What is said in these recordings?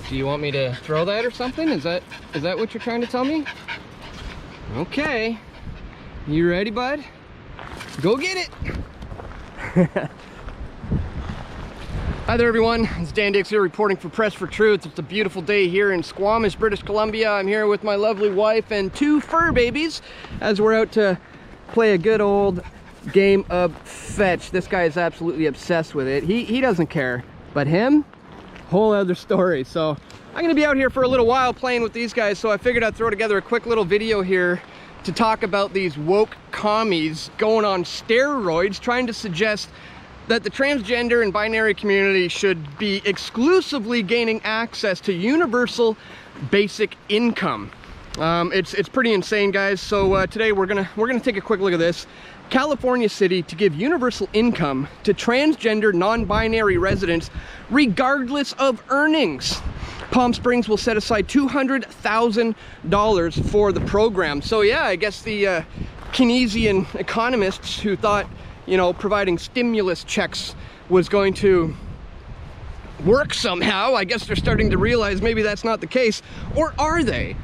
What, do you want me to throw that or something? Is that what you're trying to tell me? Okay. You ready, bud? Go get it! Hi there, everyone. It's Dan Dix here reporting for Press for Truth. It's a beautiful day here in Squamish, British Columbia. I'm here with my lovely wife and two fur babies as we're out to play a good old game of fetch. This guy is absolutely obsessed with it. He doesn't care, but him, whole other story. So I'm gonna be out here for a little while playing with these guys, so I figured I'd throw together a quick little video here to talk about these woke commies going on steroids, trying to suggest that the transgender and binary community should be exclusively gaining access to universal basic income. It's pretty insane, guys. So today we're gonna take a quick look at this. California city to give universal income to transgender non-binary residents regardless of earnings. Palm Springs will set aside $200,000 for the program. So yeah, I guess the Keynesian economists who thought, you know, providing stimulus checks was going to work somehow, I guess they're starting to realize maybe that's not the case. Or are they?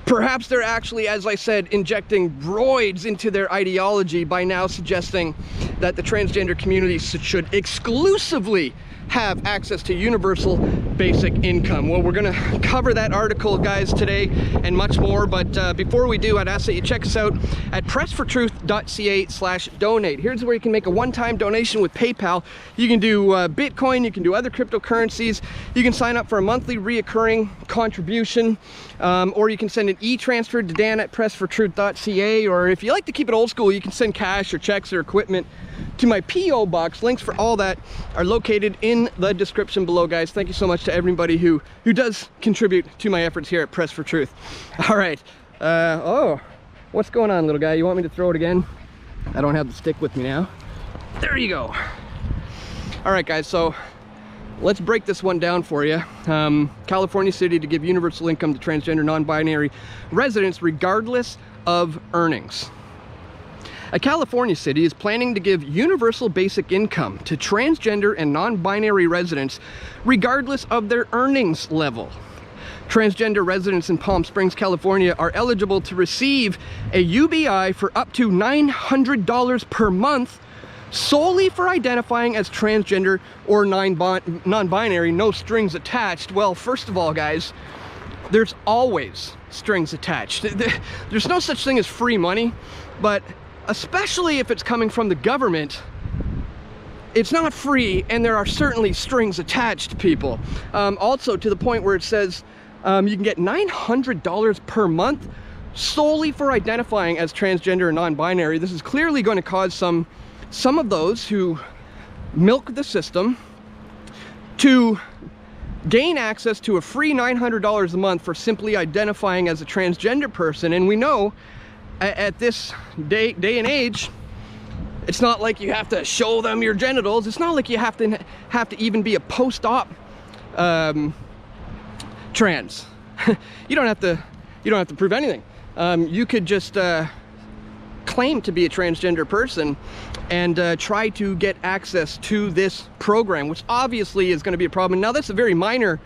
Perhaps they're actually, as I said, injecting roids into their ideology by now suggesting that the transgender community should exclusively have access to universal basic income. Well, we're gonna cover that article, guys, today and much more. But before we do, I'd ask that you check us out at pressfortruth.ca/donate. Here's where you can make a one-time donation with PayPal. You can do Bitcoin, you can do other cryptocurrencies. You can sign up for a monthly reoccurring contribution, or you can send an e-transfer to Dan at pressfortruth.ca, or if you like to keep it old school, you can send cash or checks or equipment to my P.O. box. Links for all that are located in the description below, guys. Thank you so much to everybody who does contribute to my efforts here at Press for Truth. All right. Oh, what's going on, little guy? You want me to throw it again? I don't have the stick with me now. There you go. All right, guys, so let's break this one down for you. California city to give universal income to transgender non-binary residents regardless of earnings. A California city is planning to give universal basic income to transgender and non-binary residents regardless of their earnings level. Transgender residents in Palm Springs, California are eligible to receive a UBI for up to $900 per month solely for identifying as transgender or non-binary, no strings attached. Well, first of all, guys, there's always strings attached. There's no such thing as free money, but especially if it's coming from the government, it's not free, and there are certainly strings attached, people. Also, to the point where it says you can get $900 per month solely for identifying as transgender or non-binary. This is clearly going to cause some of those who milk the system to gain access to a free $900 a month for simply identifying as a transgender person. And we know at this day and age, it's not like you have to show them your genitals. It's not like you have to even be a post-op trans. You don't have to prove anything. You could just claim to be a transgender person and try to get access to this program, which obviously is going to be a problem. Now, that's a very minor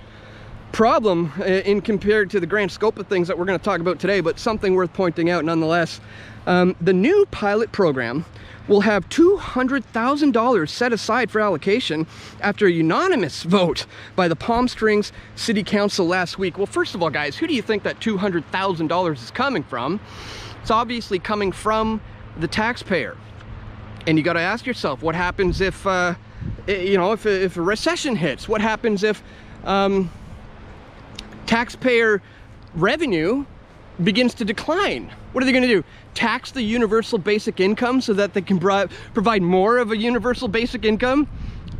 problem in compared to the grand scope of things that we're going to talk about today, but something worth pointing out nonetheless. The new pilot program will have $200,000 set aside for allocation after a unanimous vote by the Palm Springs City Council last week. Well, first of all, guys, who do you think that $200,000 is coming from? It's obviously coming from the taxpayer. And you got to ask yourself, what happens if if a recession hits? What happens if taxpayer revenue begins to decline? What are they going to do? Tax the universal basic income so that they can provide more of a universal basic income?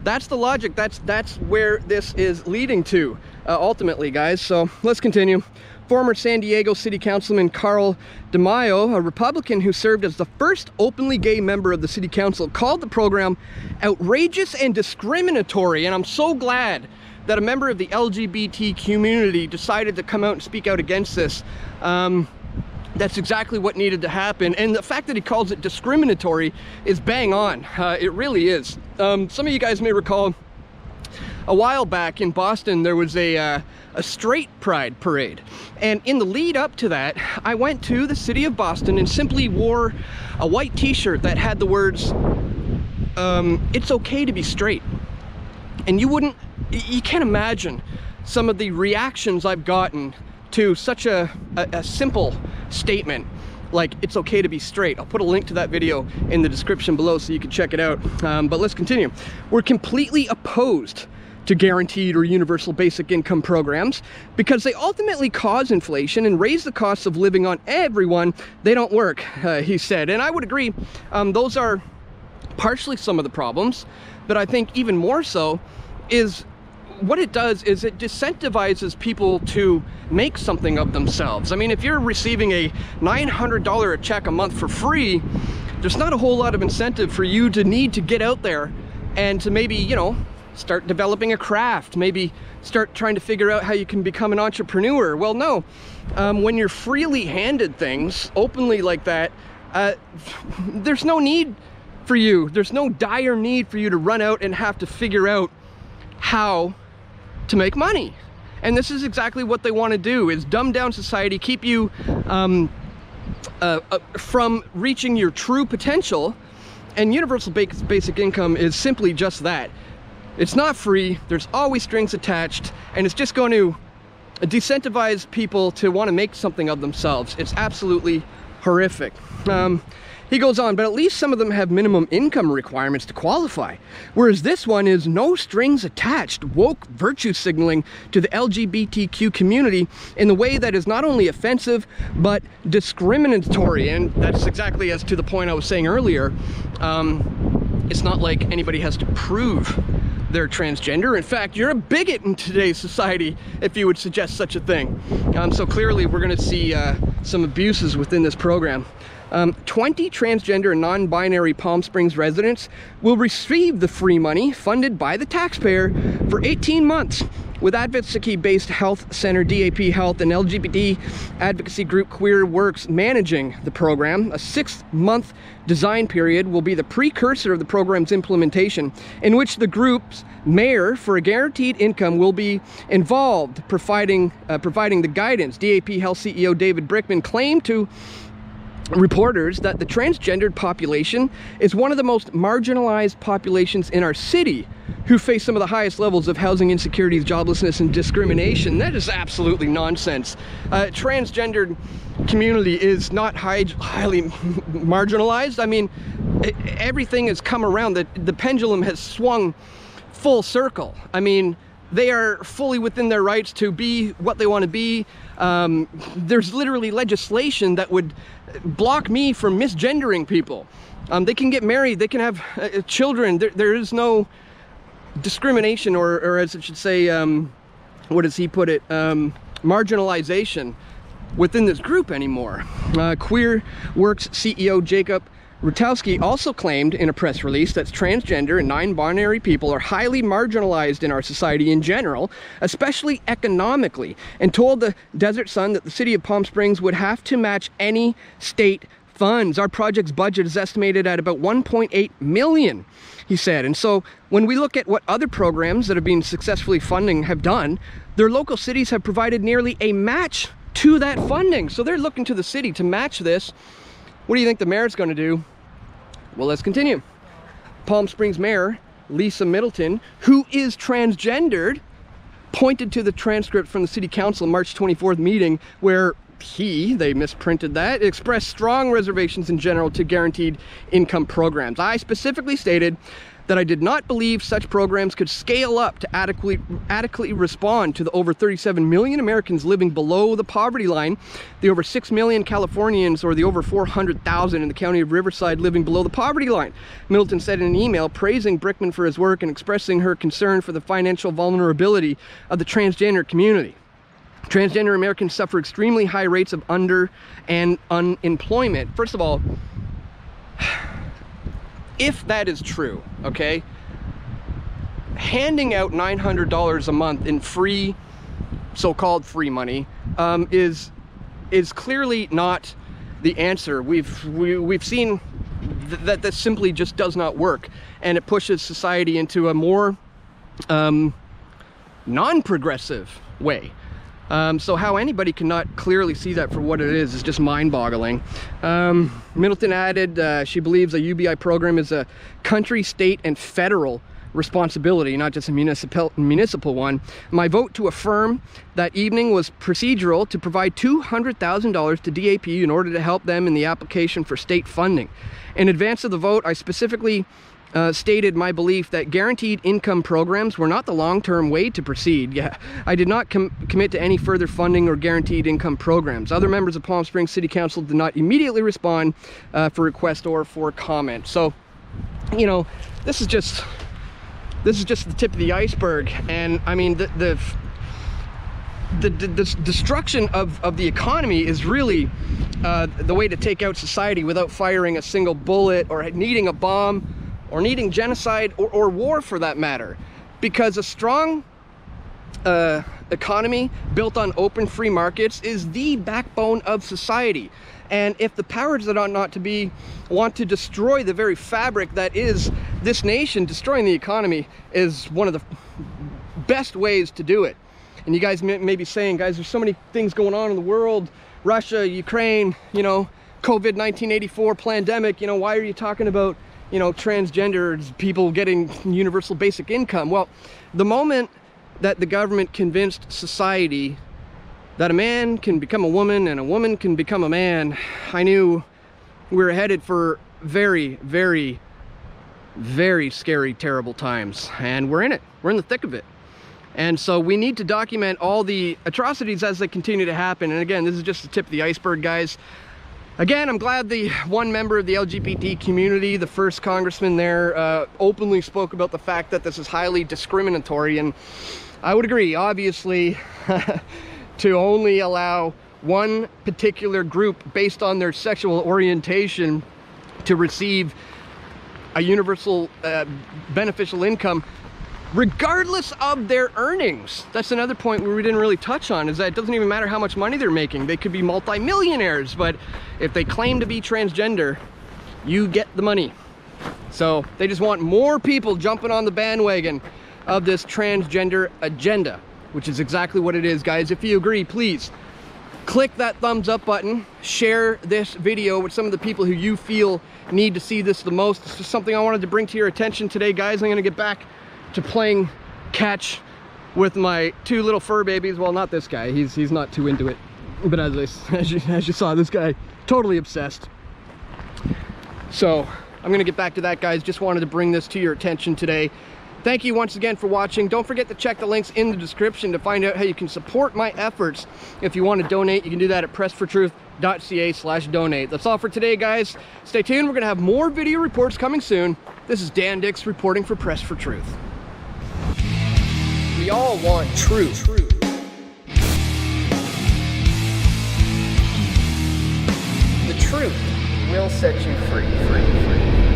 That's the logic. That's where this is leading to ultimately, guys. So let's continue. Former San Diego City Councilman Carl DeMaio, a Republican who served as the first openly gay member of the City Council, called the program outrageous and discriminatory. And I'm so glad that a member of the LGBT community decided to come out and speak out against this. That's exactly what needed to happen. And the fact that he calls it discriminatory is bang on. It really is. Some of you guys may recall a while back in Boston, there was a straight pride parade. And in the lead up to that, I went to the city of Boston and simply wore a white t-shirt that had the words, "It's okay to be straight." And you can't imagine some of the reactions I've gotten to such a simple statement like, "It's okay to be straight." I'll put a link to that video in the description below so you can check it out. But let's continue. We're completely opposed to guaranteed or universal basic income programs because they ultimately cause inflation and raise the costs of living on everyone. They don't work, he said. And I would agree, those are partially some of the problems, but I think even more so is what it does is it disincentivizes people to make something of themselves. I mean, if you're receiving a $900 check a month for free, there's not a whole lot of incentive for you to need to get out there and to maybe, you know, start developing a craft, maybe start trying to figure out how you can become an entrepreneur. Well, no, when you're freely handed things openly like that, there's no need for you. There's no dire need for you to run out and have to figure out how to make money. And this is exactly what they want to do, is dumb down society, keep you from reaching your true potential. And universal basic income is simply just that. It's not free, there's always strings attached, and it's just going to disincentivize people to want to make something of themselves. It's absolutely horrific. He goes on, but at least some of them have minimum income requirements to qualify, whereas this one is no strings attached, woke virtue signaling to the LGBTQ community in the way that is not only offensive, but discriminatory. And that's exactly as to the point I was saying earlier. It's not like anybody has to prove they're transgender. In fact, you're a bigot in today's society if you would suggest such a thing. So clearly we're going to see some abuses within this program. 20 transgender and non-binary Palm Springs residents will receive the free money funded by the taxpayer for 18 months, with advocacy-based health center DAP Health and LGBT advocacy group Queer Works managing the program. A 6-month design period will be the precursor of the program's implementation, in which the group's mayor for a guaranteed income will be involved, providing the guidance. DAP Health CEO David Brickman claimed to reporters that the transgendered population is one of the most marginalized populations in our city, who face some of the highest levels of housing insecurities, joblessness, and discrimination. That is absolutely nonsense. Transgendered community is not highly marginalized. I mean, everything has come around. The pendulum has swung full circle. I mean, they are fully within their rights to be what they want to be. There's literally legislation that would block me from misgendering people. They can get married, they can have children. There is no discrimination, or as it should say, what does he put it, marginalization within this group anymore. Queer Works CEO Jacob Rutowski also claimed in a press release that transgender and non-binary people are highly marginalized in our society in general, especially economically, and told the Desert Sun that the city of Palm Springs would have to match any state funds. Our project's budget is estimated at about $1.8 million, he said. And so when we look at what other programs that have been successfully funding have done, their local cities have provided nearly a match to that funding. So they're looking to the city to match this. What do you think the mayor's going to do? Well, let's continue. Palm Springs Mayor Lisa Middleton, who is transgendered, pointed to the transcript from the City Council March 24th meeting where they misprinted that, expressed strong reservations in general to guaranteed income programs. I specifically stated that I did not believe such programs could scale up to adequately respond to the over 37 million Americans living below the poverty line, the over 6 million Californians, or the over 400,000 in the county of Riverside living below the poverty line. Middleton said in an email praising Brickman for his work and expressing her concern for the financial vulnerability of the transgender community. Transgender Americans suffer extremely high rates of under and unemployment. First of all, if that is true, okay, handing out $900 a month in free, so-called free money, is clearly not the answer. We've seen that this simply just does not work, and it pushes society into a more non-progressive way. So how anybody cannot clearly see that for what it is just mind-boggling. Middleton added she believes a UBI program is a country, state, and federal responsibility, not just a municipal one. My vote to affirm that evening was procedural to provide $200,000 to DAP in order to help them in the application for state funding. In advance of the vote, I specifically stated my belief that guaranteed income programs were not the long-term way to proceed. Yeah, I did not commit to any further funding or guaranteed income programs. Other members of Palm Springs City Council did not immediately respond for request or for comment. So, you know, this is just the tip of the iceberg. And I mean, the destruction of the economy is really the way to take out society without firing a single bullet or needing a bomb or needing genocide or war for that matter. Because a strong economy built on open free markets is the backbone of society. And if the powers that ought not to be want to destroy the very fabric that is this nation, destroying the economy is one of the best ways to do it. And you guys may be saying, guys, there's so many things going on in the world, Russia, Ukraine, you know, COVID 1984 pandemic, you know, why are you talking about, you know, transgender people getting universal basic income? Well, the moment that the government convinced society that a man can become a woman and a woman can become a man, I knew we were headed for very, very, very scary, terrible times. And we're in it. We're in the thick of it. And so we need to document all the atrocities as they continue to happen. And again, this is just the tip of the iceberg, guys. Again, I'm glad the one member of the LGBT community, the first congressman there, openly spoke about the fact that this is highly discriminatory. And I would agree, obviously, to only allow one particular group based on their sexual orientation to receive a universal beneficial income regardless of their earnings. That's another point where we didn't really touch on, is that it doesn't even matter how much money they're making. They could be multi-millionaires, but if they claim to be transgender, you get the money. So they just want more people jumping on the bandwagon of this transgender agenda, which is exactly what it is, guys. If you agree, please click that thumbs up button, share this video with some of the people who you feel need to see this the most. It's just something I wanted to bring to your attention today, guys. I'm gonna get back to playing catch with my two little fur babies. Well, not this guy, he's not too into it, but as you saw, this guy totally obsessed. So I'm gonna get back to that, guys. Just wanted to bring this to your attention today. Thank you once again for watching. Don't forget to check the links in the description to find out how you can support my efforts. If you want to donate, you can do that at pressfortruth.ca/donate. That's all for today, guys. Stay tuned. We're going to have more video reports coming soon. This is Dan Dix reporting for Press for Truth. We all want truth. The truth will set you free.